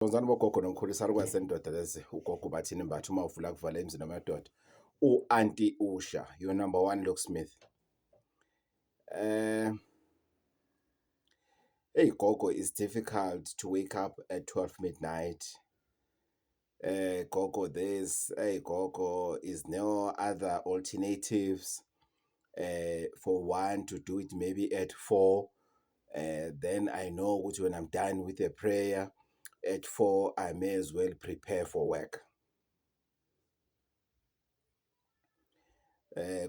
Zonzani bogogo nomkhulisari kwasendoda lezi ugogo bathini mbathu uma uvula kuvala emzini wamadoda. U-Aunty Usha, your number one locksmith. Hey gogo, it's difficult to wake up at 12 midnight. Gogo, gogo, is no other alternatives for one to do it maybe at 4. Then I know which when I'm done with the prayer at 4, I may as well prepare for work.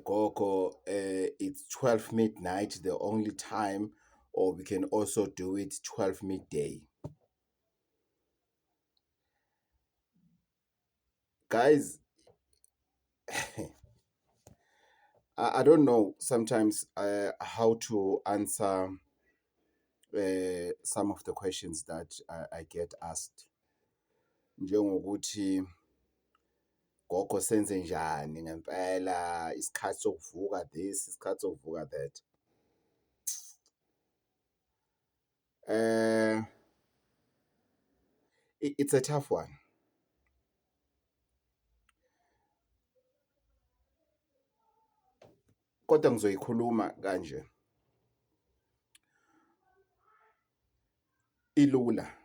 Gogo, it's 12 midnight, the only time, or we can also do it 12 midday. Guys, I don't know sometimes how to answer some of the questions that I get asked. Njengokuthi gogo senze njani ngempela, isikhathi sokuvuka this, isikhathi sokuvuka that. It's a tough one. Kodwa ngizoyikhuluma kanje. Ilula.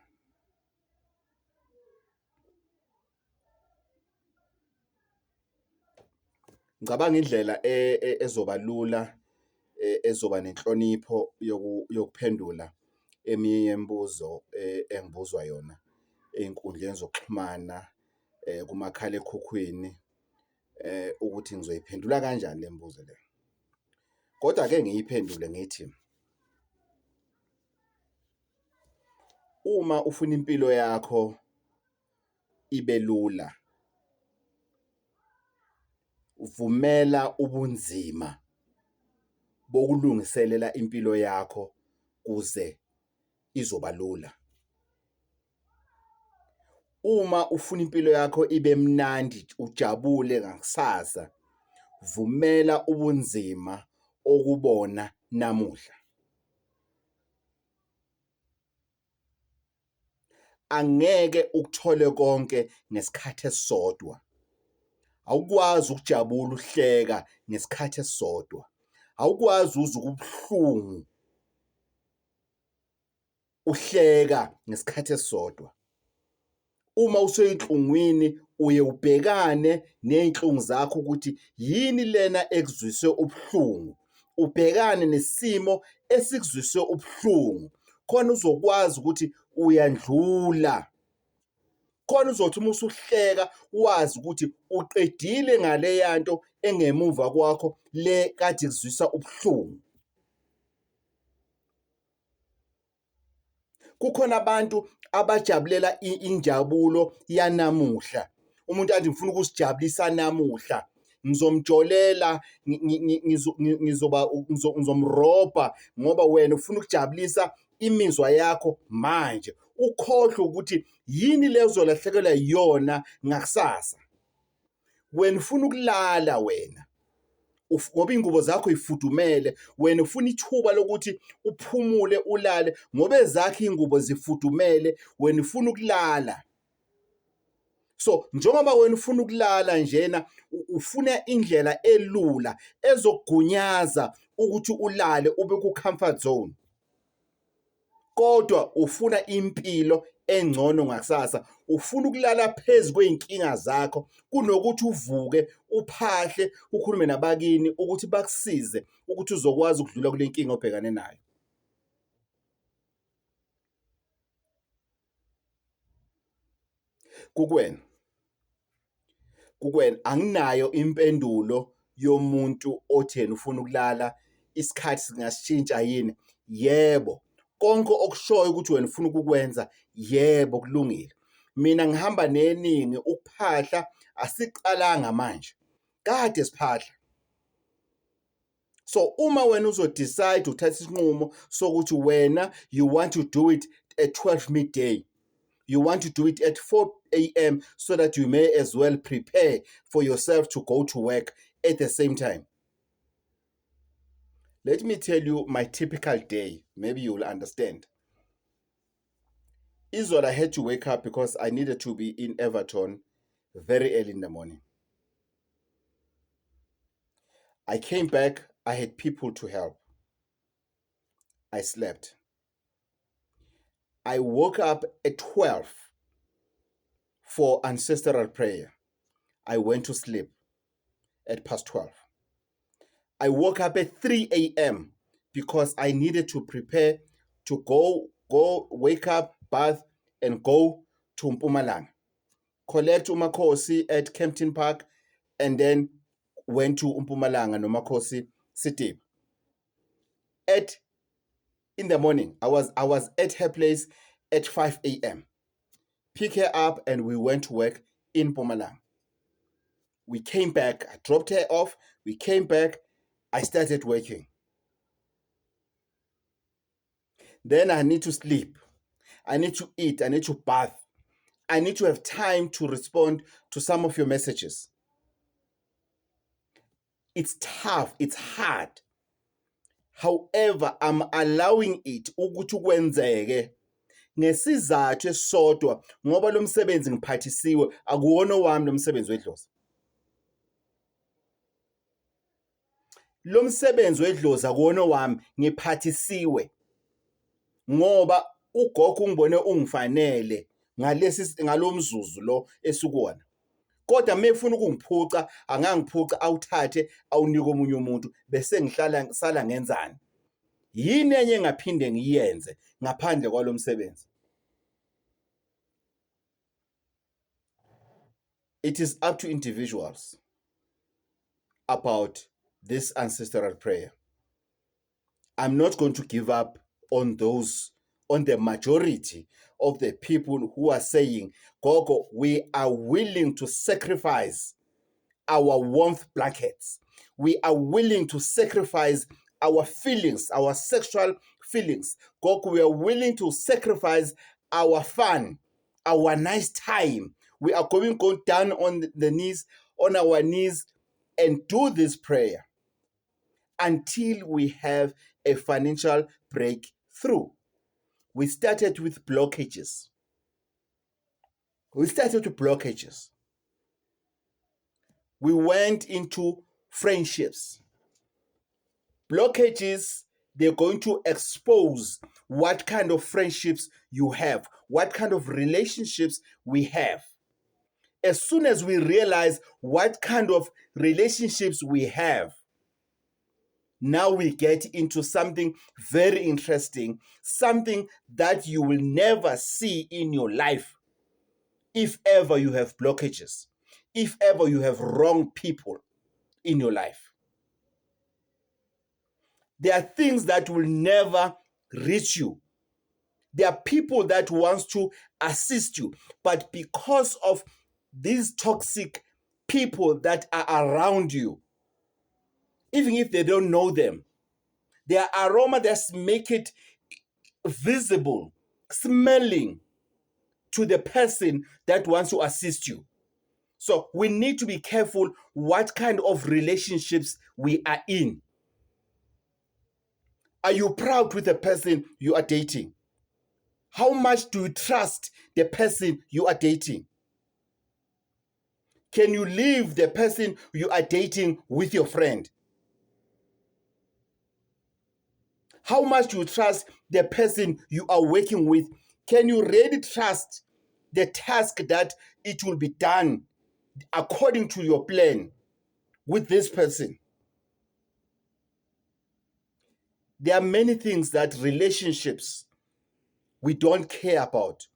Ngicabanga indlela ezoba lula ezoba nenhlonipho yokuphendula eminye yemibuzo engibuzwa yona einkundleni zokuxhumana kumakhala ekhukhwini ukuthi ngizoyiphendula kanjani le mbuzo le. Kodwa ke ngiyiphendule ngithi uma ufuna impilo yakho ibe lula, uvumela ubunzima bokulungiselela impilo yakho kuze izoba lula. Uma ufuna impilo yakho ibe mnandi, ujabule ngakusasa, vumela ubunzima okubona namuhla. Angeke ukuthole konke ngesikhathi esisodwa. Awukwazi ukujabula uhleka ngesikhathi esisodwa. Awukwazi uzwe kubuhlungu uhleka ngesikhathi esisodwa. Uma useyinhlungwini uye ubhekane nezinhlungu zakho ukuthi yini lena ekuzwise ubuhlungu. Ubhekane nesimo esikuzwise ubuhlungu. Khona uzokwazi ukuthi uyandlula. Khona uzothi uma usuhleka wazi ukuthi uqedile ngale yanto engemuva kwakho le kade kuzwisa ubuhlungu. Kukhona abantu abajabulela injabulo yanamuhla. Umuntu athi ngifuna ukusijabulisa namuhla. Ngizomjolela, ngizomroba ngoba wena ufuna ukujabulisa imizwa yakho manje. Ukhohlwe ukuthi yini le uzolahlekelwa yona ngakusasa. Wena ufuna ukulala wena. Ngoba ingubo zakho ifudumele, wena ufuna ithuba lokuthi uphumule ulale ngoba ezakho ingubo zifudumele, wena ufuna ukulala. So njengoba wena ufuna ukulala njena, ufuna indlela elula ezokugunyaza ukuthi ulale ube ku-comfort zone. Kodwa ufuna impilo engcono ngakusasa, ufuna ukulala phezu kwey'nkinga zakho kunokuthi uvuke uphahle ukhulume nabakini ukuthi bakusize ukuthi uzokwazi ukudlula kule nkinga obhekane nayo. Kukwena anginayo impendulo yomuntu othena ufuna ukulala isikhathi singashintsha yini. Yebo, konke okushoyo ukuthi wena ufuna ukukwenza, yebo kulungile. Mina ngihamba neningi ukuphahla asiqalanga manje. Kade siphahla. So uma wena uzodecide uthatha isinqumo sokuthi wena you want to do it at 12 midday. You want to do it at 4 a.m. so that you may as well prepare for yourself to go to work at the same time. Let me tell you my typical day. Maybe you will understand. Izola had to wake up because I needed to be in Everton very early in the morning. I came back, I had people to help. I slept. I woke up at 12 for ancestral prayer. I went to sleep at past 12. I woke up at 3 a.m. because I needed to prepare to go, wake up, bath, and go to Mpumalanga. Collect uMakhosi at Kempton Park, and then went to Mpumalanga noMakhosi City. In the morning, I was at her place at 5 a.m. Pick her up, and we went to work in Mpumalanga. We came back, I dropped her off, we came back, I started working. Then I need to sleep, I need to eat, I need to bath, I need to have time to respond to some of your messages. It's tough, it's hard. However, I'm allowing it ukuthi kwenzeke ngesizathu esisodwa ngoba lo msebenzi ngiphathisiwe, akuwona wami lo msebenzi wedlozi. Lo msebenzi wedlozi akuwona wami, ngiphathisiwe ngoba ugogo ungibone ungifanele ngalo mzuzu lo esikuwona. Kodwa mefuna ukungiphuca, angangiphuca awuthathe awunike omunye umuntu bese ngisala ngenzani. Yini enye engaphinde ngiyenze ngaphandle kwalo msebenzi? It is up to individuals about this ancestral prayer. I'm not going to give up on the majority of the people who are saying, Gogo, we are willing to sacrifice our warmth blankets. We are willing to sacrifice our feelings, our sexual feelings. Gogo, we are willing to sacrifice our fun, our nice time. We are going to go down on our knees, and do this prayer until we have a financial breakthrough. We started with blockages. We went into friendships. Blockages, they're going to expose what kind of friendships you have, what kind of relationships we have. As soon as we realize what kind of relationships we have, now we get into something very interesting, something that you will never see in your life if ever you have blockages, if ever you have wrong people in your life. There are things that will never reach you. There are people that want to assist you, but because of these toxic people that are around you, even if they don't know them, their aroma just make it visible, smelling to the person that wants to assist you. So we need to be careful what kind of relationships we are in. Are you proud with the person you are dating? How much do you trust the person you are dating? Can you leave the person you are dating with your friend? How much do you trust the person you are working with? Can you really trust the task that it will be done according to your plan with this person? There are many things that relationships we don't care about.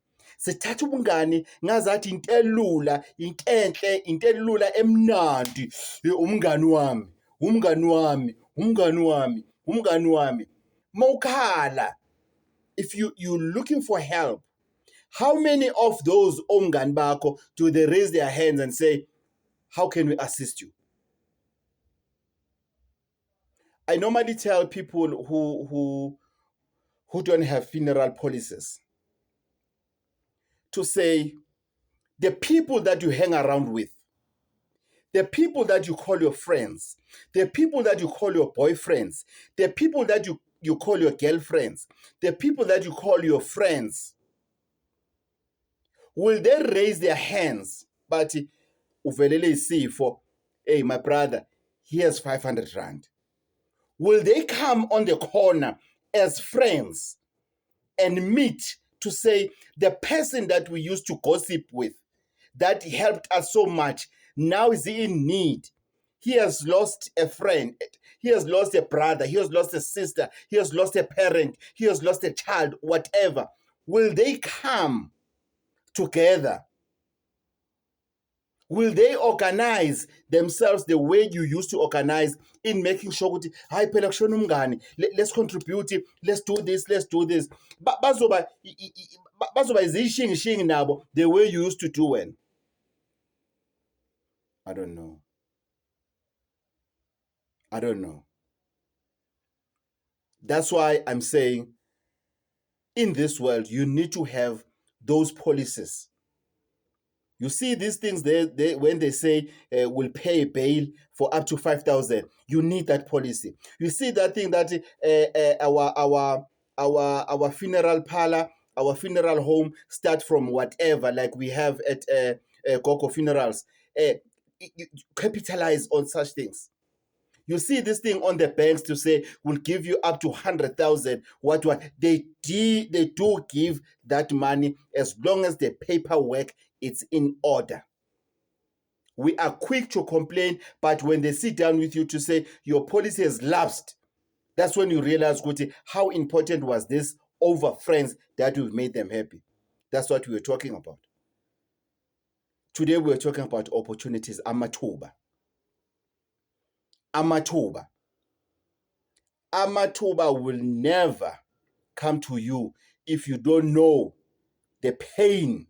Sithatha ubungani ngazathi into elula, into enhle, into elula emnandi, umngani wami. Mawukhala, if you're looking for help, how many of those omngani bakho do they raise their hands and say, how can we assist you? I normally tell people who don't have funeral policies to say, the people that you hang around with, the people that you call your friends, the people that you call your boyfriends, the people that you call your girlfriends, the people that you call your friends, Will they raise their hands? But uvelele isifo, hey, my brother, here's 500 rand. Will they come on the corner as friends and meet to say, the person that we used to gossip with, that helped us so much, now is he in need? He has lost a friend. He has lost a brother. He has lost a sister. He has lost a parent. He has lost a child, whatever. Will they come together? Will they organize themselves the way you used to organize in making sure ukuthi hayi phela kushona umngane, let's contribute, let's do this, let's do this. Bazoba izishingi nabo the way you used to do when? I don't know. I don't know. That's why I'm saying in this world you need to have those policies. You see these things, they when they say we'll pay bail for up to 5,000, you need that policy. You see that thing that our funeral parlor, our funeral home start from whatever, like we have at Gogo Funerals. Capitalize on such things. You see this thing on the banks to say we'll give you up to 100,000. What they do give that money as long as the paperwork it's in order. We are quick to complain, but when they sit down with you to say your policy has lapsed, that's when you realize how important was this over friends that we've made them happy. That's what we were talking about. Today we're talking about opportunities, amathuba. Amathuba. Amathuba will never come to you if you don't know the pain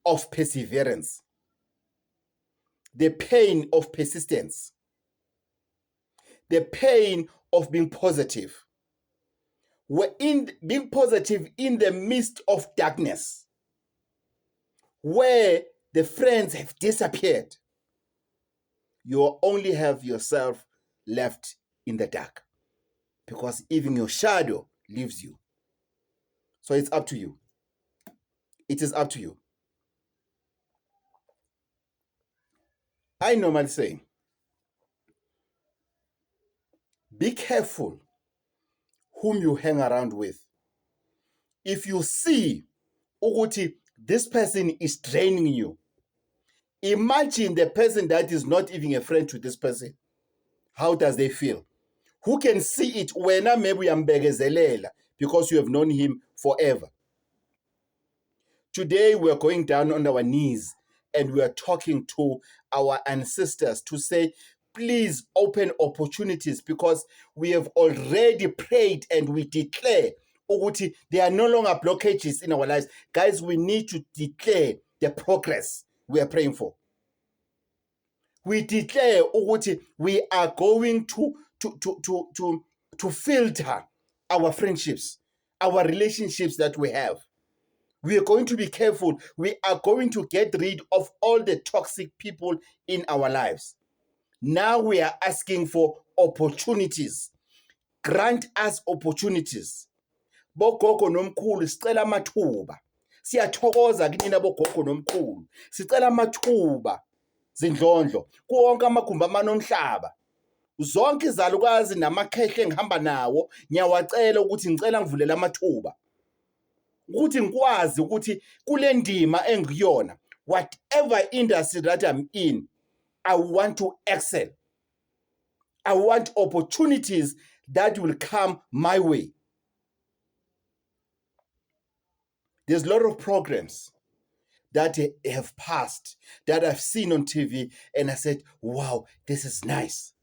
of perseverance, the pain of persistence, the pain of being positive. We're being positive in the midst of darkness, where the friends have disappeared. You only have yourself left in the dark, because even your shadow leaves you. So it's up to you. It is up to you. I normally say, be careful whom you hang around with. If you see ukuthi this person is draining you, imagine the person that is not even a friend to this person. How does they feel? Who can see it? Wena maybe uyambekezelela because you have known him forever. Today we are going down on our knees and we are talking to our ancestors to say, please open opportunities, because we have already prayed and we declare ukuthi there are no longer blockages in our lives. Guys, we need to declare the progress we are praying for. We declare ukuthi we are going to filter our friendships, our relationships that we have. We are going to be careful. We are going to get rid of all the toxic people in our lives. Now we are asking for opportunities. Grant us opportunities. Bogogo nomkhulu sicela amathuba. Siyathokoza kinina bogogo nomkhulu. Sicela amathuba zindlondlo kuwonke amagumbi amanomhlaba. Zonke izalukazi namakhehle engihamba nawo, ngiyawacela ukuthi ngicela ngivulela amathuba. Ukuthi ngikwazi ukuthi kule ndima engiyona, whatever industry that I'm in, I want to excel. I want opportunities that will come my way. There's a lot of programs that have passed, that I've seen on TV, and I said, wow, this is nice.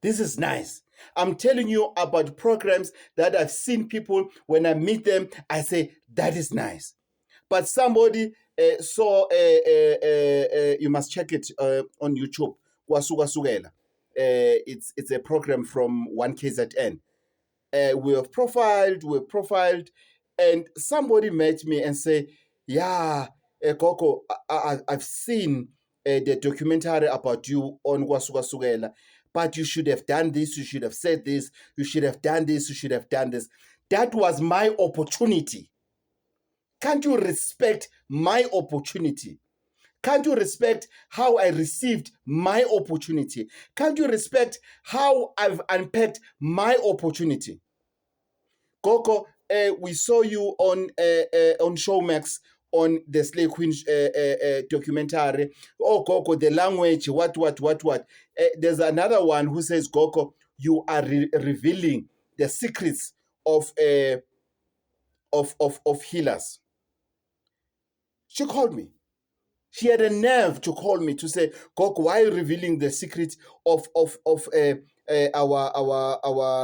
This is nice. I'm telling you about programs that I've seen people, when I meet them, I say, that is nice. But somebody saw, you must check it on YouTube, Kwasuka Sugela. It's a program from 1KZN. We're profiled, and somebody met me and say, yeah, Gogo, I've seen the documentary about you on Kwasuka Sugela, but you should have done this, you should have said this, you should have done this, you should have done this. That was my opportunity Can't you respect my opportunity? Can't you respect how I received my opportunity? Can't you respect how I've unpacked my opportunity? Coco, we saw you on Showmax on the Slay Queen documentary. Oh, Coco, the language, what. There's another one who says, Coco, you are revealing the secrets of healers. She called me. She had a nerve to call me to say, Coco, why are you revealing the secret of our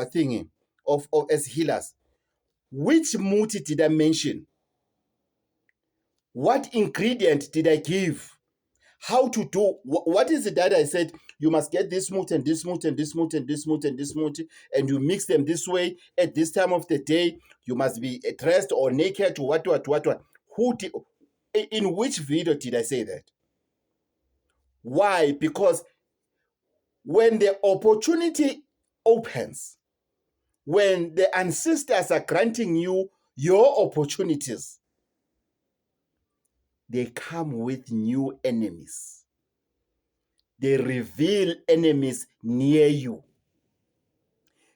thingy of as healers? Which muti did I mention? What ingredient did I give? How to do? What is it that I said? You must get this muti and this muti and this muti and this muti and this muti, and you mix them this way at this time of the day. You must be dressed or naked or what. Who did? In which video did I say that? Why? Because when the opportunity opens, when the ancestors are granting you your opportunities, they come with new enemies. They reveal enemies near you.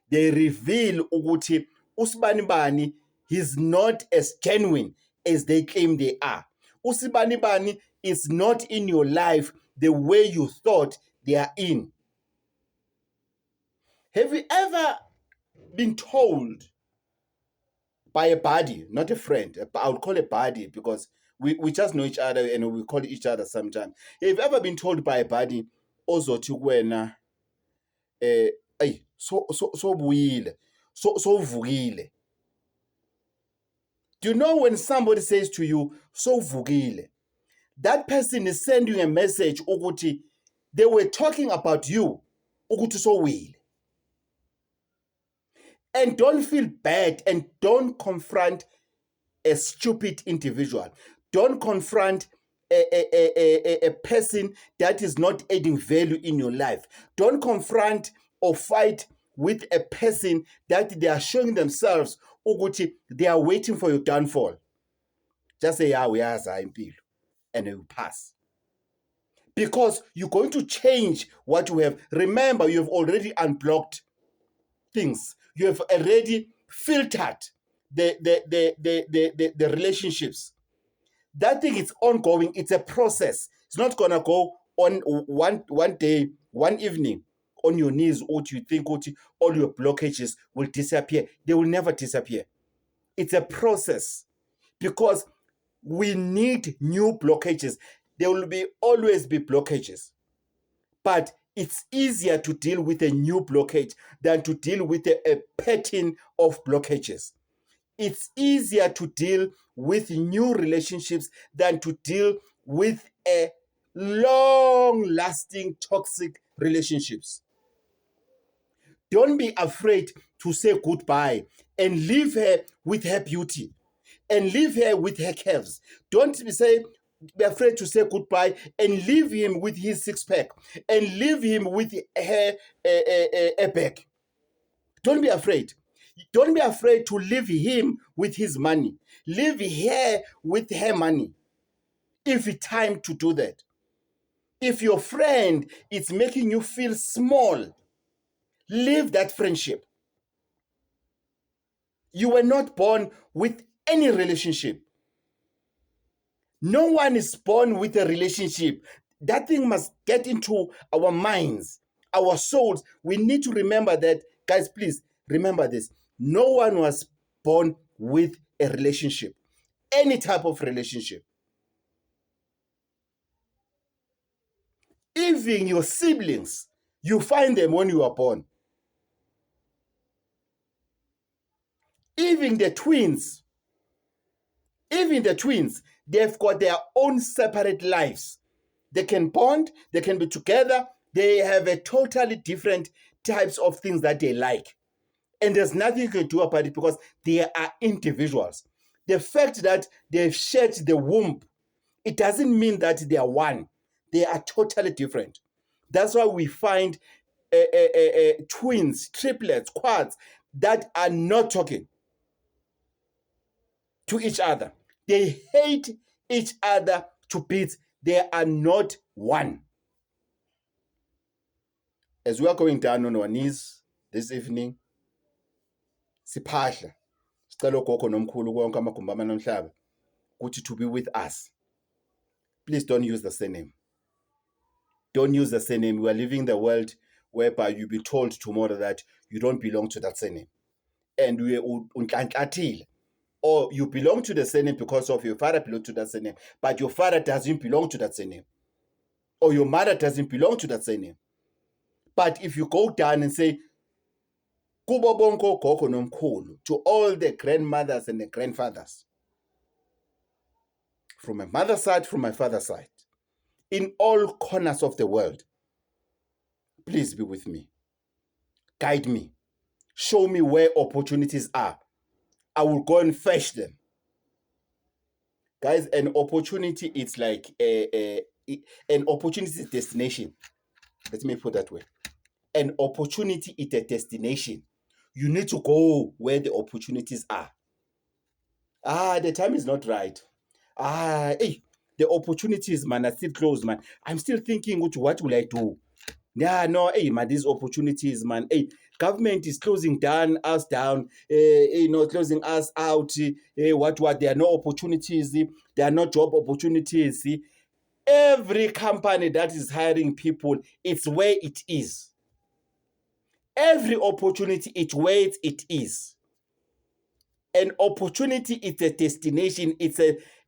They reveal ukuthi usibanibani is not as genuine as they claim they are. Usibanibani is not in your life the way you thought they are in. Have you ever been told by a buddy, not a friend, I would call a buddy because we just know each other and we call each other sometimes. Have you ever been told by a buddy, ozothi kuwena, ay, so buyile, so vukile? Do you know when somebody says to you, so vukile, that person is sending a message ukuthi they were talking about you, ukuthi so wile. And don't feel bad and don't confront a stupid individual. Don't confront a person that is not adding value in your life. Don't confront or fight with a person that they are showing themselves ukuthi they are waiting for your downfall. Just say, yeah, we are impilo, and it will pass. Because you're going to change what you have. Remember, you have already unblocked things. You have already filtered the relationships. That thing is ongoing. It's a process. It's not gonna go on one day, one evening on your knees, or you think all your blockages will disappear. They will never disappear. It's a process because we need new blockages. There will always be blockages, but it's easier to deal with a new blockage than to deal with a pattern of blockages. It's easier to deal with new relationships than to deal with a long-lasting toxic relationships. Don't be afraid to say goodbye and leave her with her beauty and leave her with her curves. Don't be afraid to say goodbye and leave him with his six-pack and leave him with her a bag. Don't be afraid. Don't be afraid to leave him with his money. Leave her with her money. If it's time to do that. If your friend is making you feel small, leave that friendship. You were not born with any relationship. No one is born with a relationship. That thing must get into our minds, our souls. We need to remember that. Guys, please remember this. No one was born with a relationship, any type of relationship. Even your siblings, you find them when you are born. Even the twins, they've got their own separate lives. They can bond, they can be together, they have a totally different types of things that they like. And there's nothing you can do about it because they are individuals. The fact that they've shared the womb, it doesn't mean that they are one. They are totally different. That's why we find twins, triplets, quads that are not talking to each other. They hate each other to bits. They are not one. As we are going down on our knees this evening, siphahla sicela ugogo nomkhulu konke amagumbi amanomhlaba ukuthi to be with us. Please don't use the surname. Don't use the surname. We are living in the world whereby you'll be told tomorrow that you don't belong to that surname. And we untlantlathile. Or you belong to the surname because of your father belongs to that surname, but your father doesn't belong to that surname. Or your mother doesn't belong to that surname. But if you go down and say, Kubo bonko gogo nomkhulu, to all the grandmothers and the grandfathers, from my mother's side, from my father's side, in all corners of the world, please be with me. Guide me. Show me where opportunities are. I will go and fetch them. Guys, an opportunity, it's like an opportunity is a destination. Let me put that way. An opportunity is a destination. You need to go where the opportunities are. The time is not right. The opportunities, man, are still closed, man. I'm still thinking, what will I do? Yeah, no, man, these opportunities, man. Government is closing us down, closing us out. What? There are no opportunities. There are no job opportunities. Every company that is hiring people, it's where it is. Every opportunity, it's where it is. An opportunity is a destination.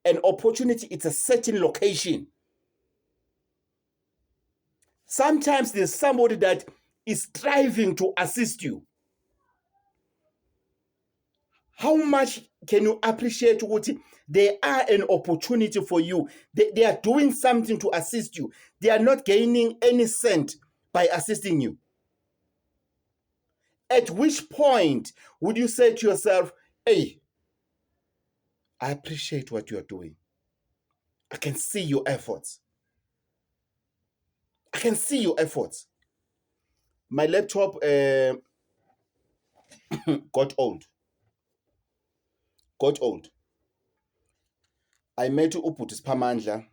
An opportunity, it's a certain location. Sometimes there's somebody that is striving to assist you. How much can you appreciate what they are an opportunity for you? They are doing something to assist you. They are not gaining any cent by assisting you. At which point would you say to yourself, hey, I appreciate what you are doing. I can see your efforts. I can see your efforts. My laptop got old. I met Uputis Pamandla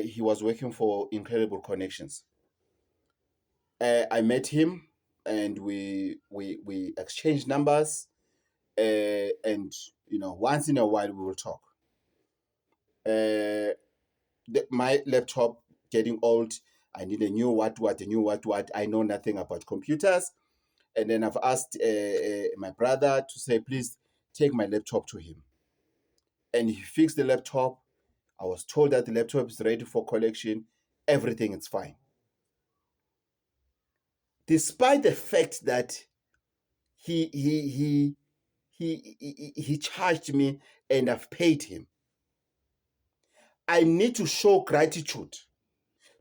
he was working for Incredible Connections. I met him and we exchanged numbers, and once in a while we will talk. My laptop getting old. I need a new what. I know nothing about computers. And then I've asked my brother to say, please take my laptop to him. And he fixed the laptop. I was told that the laptop is ready for collection. Everything is fine. Despite the fact that he charged me and I've paid him, I need to show gratitude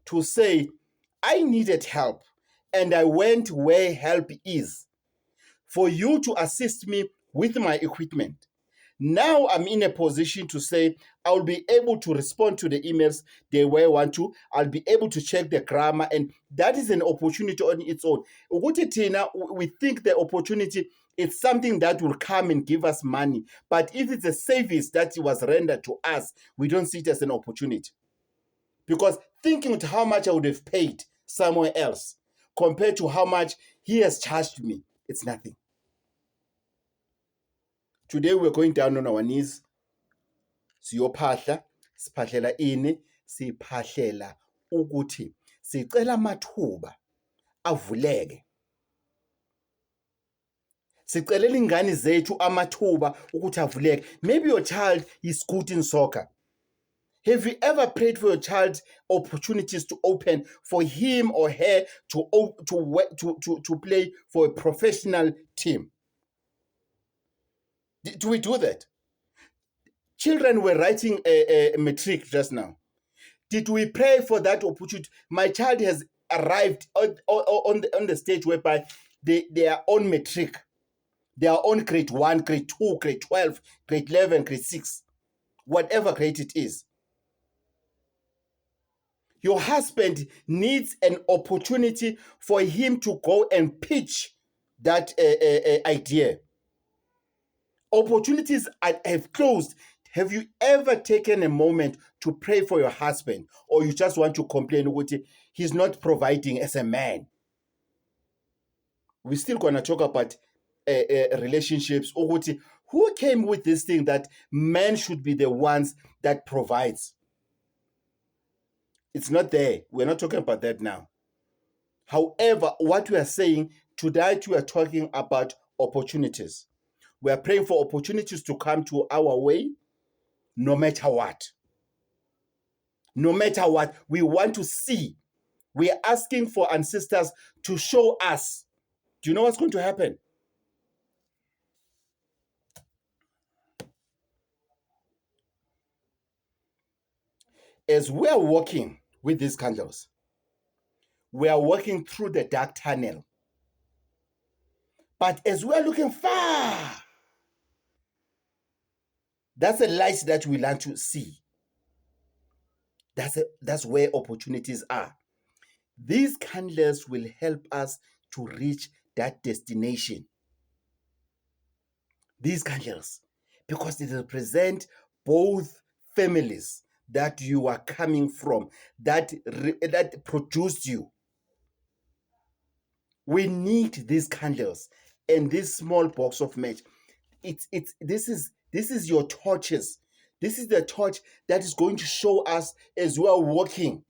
to say, I needed help and I went where help is for you to assist me with my equipment. Now I'm in a position to say I'll be able to respond to the emails the way I want to. I'll be able to check the grammar, and that is an opportunity on its own. We think the opportunity is something that will come and give us money. But if it's a service that was rendered to us, we don't see it as an opportunity. Because thinking of how much I would have paid somewhere else compared to how much he has charged me, it's nothing. Today we're going down on our knees. Siyophahla, siphahlela ini, siphahlela ukuthi sicela amathuba avuleke. Sicelela ingane zethu amathuba ukuthi avuleke. Maybe your child is good in soccer. Have you ever prayed for your child opportunities to open for him or her to play for a professional team? Do we do that? Children were writing a matric just now. Did we pray for that opportunity? My child has arrived on the stage whereby they are on matric. They are on grade 1, grade 2, grade 12, grade 11, grade 6, whatever grade it is. Your husband needs an opportunity for him to go and pitch that idea. Opportunities have closed. Have you ever taken a moment to pray for your husband, or you just want to complain what he's not providing as a man? We're still going to talk about relationships. Or who came with this thing that men should be the ones that provides? It's not there. We're not talking about that now. However, what we are saying, tonight we are talking about opportunities. We are praying for opportunities to come to our way, no matter what. No matter what, we want to see. We are asking for ancestors to show us. Do you know what's going to happen? As we are walking with these candles, we are walking through the dark tunnel. But as we are looking far, that's a light that we learn to see. That's where opportunities are. These candles will help us to reach that destination. These candles, because they represent both families that you are coming from, that produced you. We need these candles and this small box of match. This is your torches. This is the torch that is going to show us as we are walking,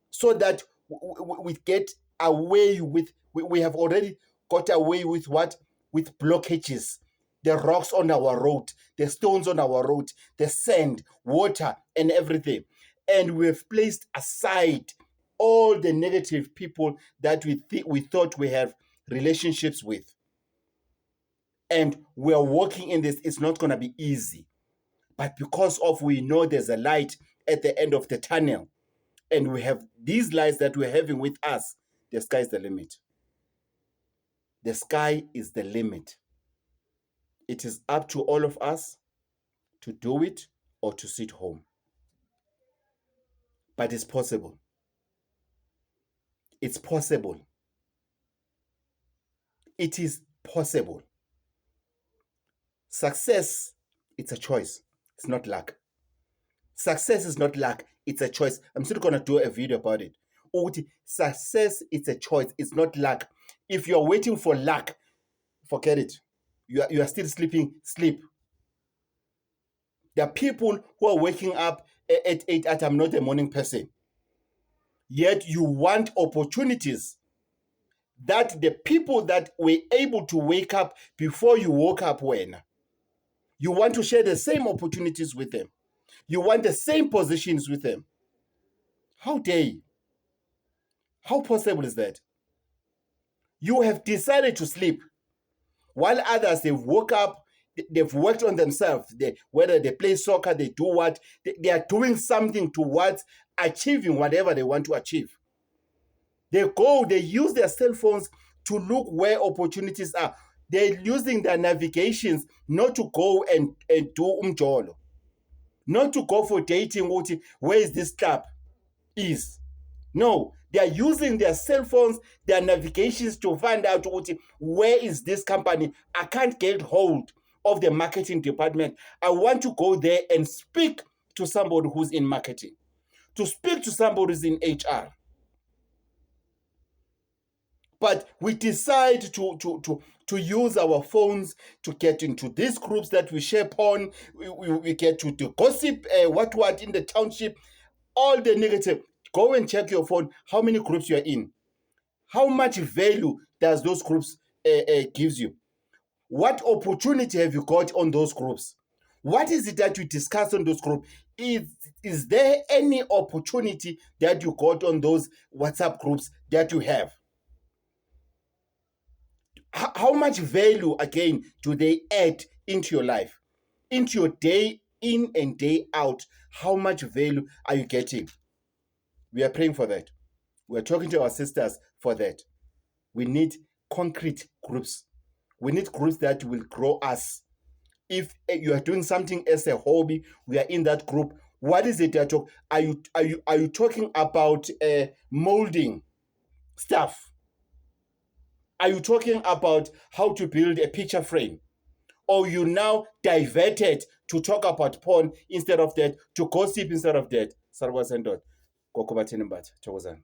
so that we get away with. We have already got away with what? With blockages, the rocks on our road, the stones on our road, the sand, water, and everything. And we have placed aside all the negative people that we thought we have relationships with. And we are walking in this. It's not going to be easy. But because of we know there's a light at the end of the tunnel, and we have these lights that we're having with us, the sky is the limit. The sky is the limit. It is up to all of us to do it or to sit home. But it's possible. It's possible. It is possible. Success, it's a choice. It's not luck. Success is not luck. It's a choice. I'm still going to do a video about it. Success, it's a choice. It's not luck. If you're waiting for luck, forget it. You are still sleeping. Sleep. There are people who are waking up at 8 at I'm not a morning person. Yet you want opportunities that the people that were able to wake up before you woke up when. You want to share the same opportunities with them. You want the same positions with them. How dare you? How possible is that? You have decided to sleep while others, they've woke up, they've worked on themselves. Whether they play soccer, they do what, they are doing something towards achieving whatever they want to achieve. They use their cell phones to look where opportunities are. They're using their navigations not to go and do umjolo, not to go for dating. Where is this club? No, they are using their cell phones, their navigations to find out where is this company. I can't get hold of the marketing department. I want to go there and speak to somebody who's in marketing, to speak to somebody who's in HR. But we decide to use our phones to get into these groups that we share on. We get to gossip, what in the township, all the negative. Go and check your phone, how many groups you are in. How much value does those groups gives you? What opportunity have you got on those groups? What is it that you discuss on those groups? Is there any opportunity that you got on those WhatsApp groups that you have? How much value, again, do they add into your life, into your day in and day out? How much value are you getting? We are praying for that. We are talking to our sisters for that. We need concrete groups. We need groups that will grow us. If you are doing something as a hobby, we are in that group. What is it that are you talking about molding stuff? Are you talking about how to build a picture frame? or you now diverted to talk about porn instead of that, to gossip instead of that. Sarwa Sendot. Gokuba Tinimbat. Chokozan.